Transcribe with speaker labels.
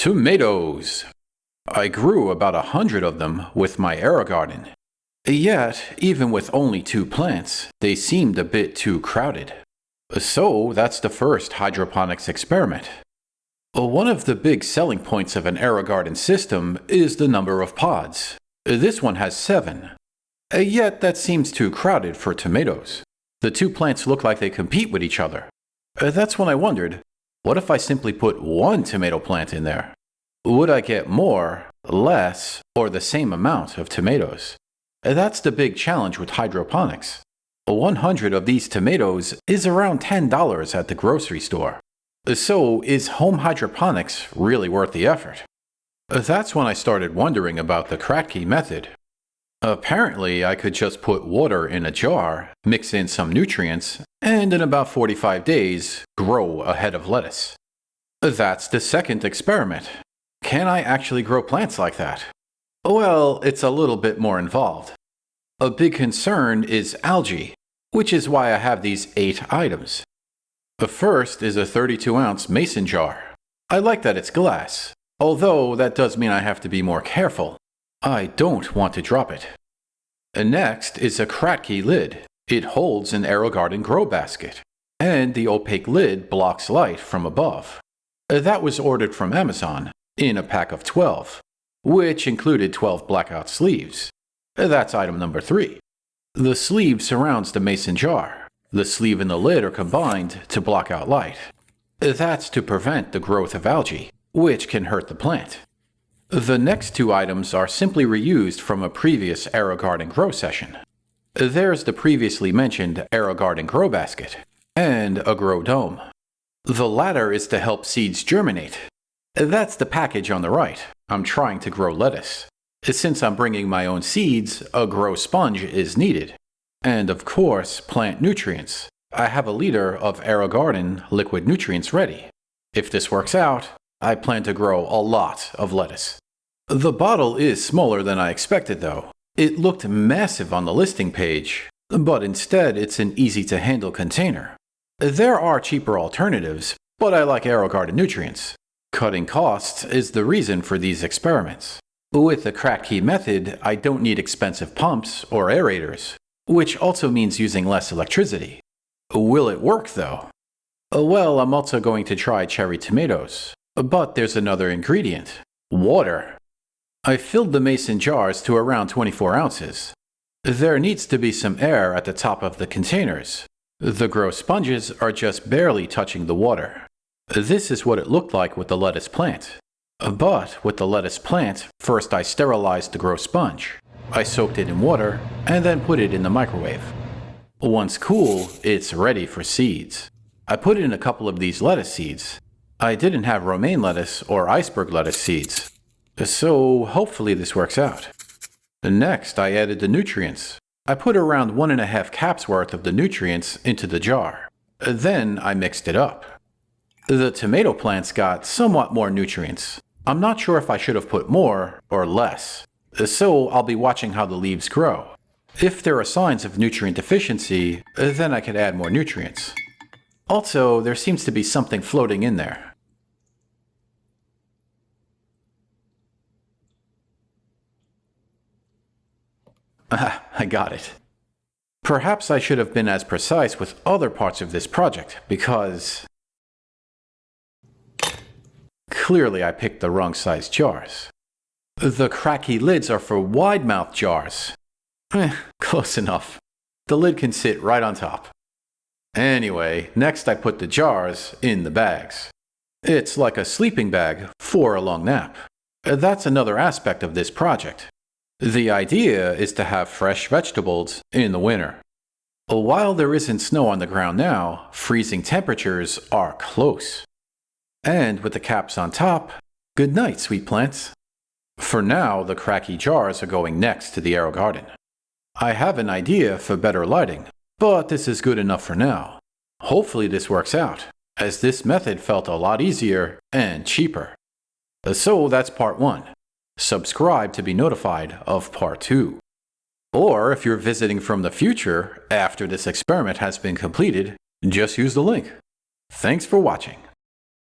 Speaker 1: Tomatoes. I grew about 100 of them with my AeroGarden. Yet, even with only 2 plants, they seemed a bit too crowded. So that's the first hydroponics experiment. One of the big selling points of an AeroGarden system is the number of pods. This one has 7. Yet that seems too crowded for tomatoes. The 2 plants look like they compete with each other. That's when I wondered, what if I simply put 1 tomato plant in there? Would I get more, less, or the same amount of tomatoes? That's the big challenge with hydroponics. 100 of these tomatoes is around $10 at the grocery store. So is home hydroponics really worth the effort? That's when I started wondering about the Kratky method. Apparently, I could just put water in a jar, mix in some nutrients, and in about 45 days, grow a head of lettuce. That's the second experiment. Can I actually grow plants like that? Well, it's a little bit more involved. A big concern is algae, which is why I have these 8 items. The first is a 32-ounce mason jar. I like that it's glass, although that does mean I have to be more careful. I don't want to drop it. Next is a Kratky lid. It holds an AeroGarden grow basket, and the opaque lid blocks light from above. That was ordered from Amazon in a pack of 12, which included 12 Blackout sleeves. That's item number 3. The sleeve surrounds the mason jar. The sleeve and the lid are combined to block out light. That's to prevent the growth of algae, which can hurt the plant. The next 2 items are simply reused from a previous AeroGarden grow session. There's the previously mentioned AeroGarden grow basket and a grow dome. The latter is to help seeds germinate. That's the package on the right. I'm trying to grow lettuce. Since I'm bringing my own seeds, a grow sponge is needed. And of course, plant nutrients. I have a liter of AeroGarden liquid nutrients ready. If this works out, I plan to grow a lot of lettuce. The bottle is smaller than I expected though. It looked massive on the listing page, but instead it's an easy-to-handle container. There are cheaper alternatives, but I like AeroGarden nutrients. Cutting costs is the reason for these experiments. With the Kratky method, I don't need expensive pumps or aerators, which also means using less electricity. Will it work though? Well, I'm also going to try cherry tomatoes. But there's another ingredient: water. I filled the mason jars to around 24 ounces. There needs to be some air at the top of the containers. The grow sponges are just barely touching the water. This is what it looked like with the lettuce plant. But with the lettuce plant, first I sterilized the grow sponge. I soaked it in water and then put it in the microwave. Once cool, it's ready for seeds. I put in a couple of these lettuce seeds. I didn't have romaine lettuce or iceberg lettuce seeds, so hopefully this works out. Next, I added the nutrients. I put around 1.5 caps worth of the nutrients into the jar. Then I mixed it up. The tomato plants got somewhat more nutrients. I'm not sure if I should have put more or less, so I'll be watching how the leaves grow. If there are signs of nutrient deficiency, then I could add more nutrients. Also, there seems to be something floating in there. I got it. Perhaps I should have been as precise with other parts of this project, because clearly I picked the wrong size jars. The Kratky lids are for wide-mouth jars. Close enough. The lid can sit right on top. Anyway, next I put the jars in the bags. It's like a sleeping bag for a long nap. That's another aspect of this project. The idea is to have fresh vegetables in the winter. While there isn't snow on the ground now, freezing temperatures are close. And with the caps on top, good night, sweet plants. For now, the Kratky jars are going next to the AeroGarden. I have an idea for better lighting, but this is good enough for now. Hopefully this works out, as this method felt a lot easier and cheaper. So that's part 1. Subscribe to be notified of part 2. Or if you're visiting from the future after this experiment has been completed, just use the link. Thanks for watching.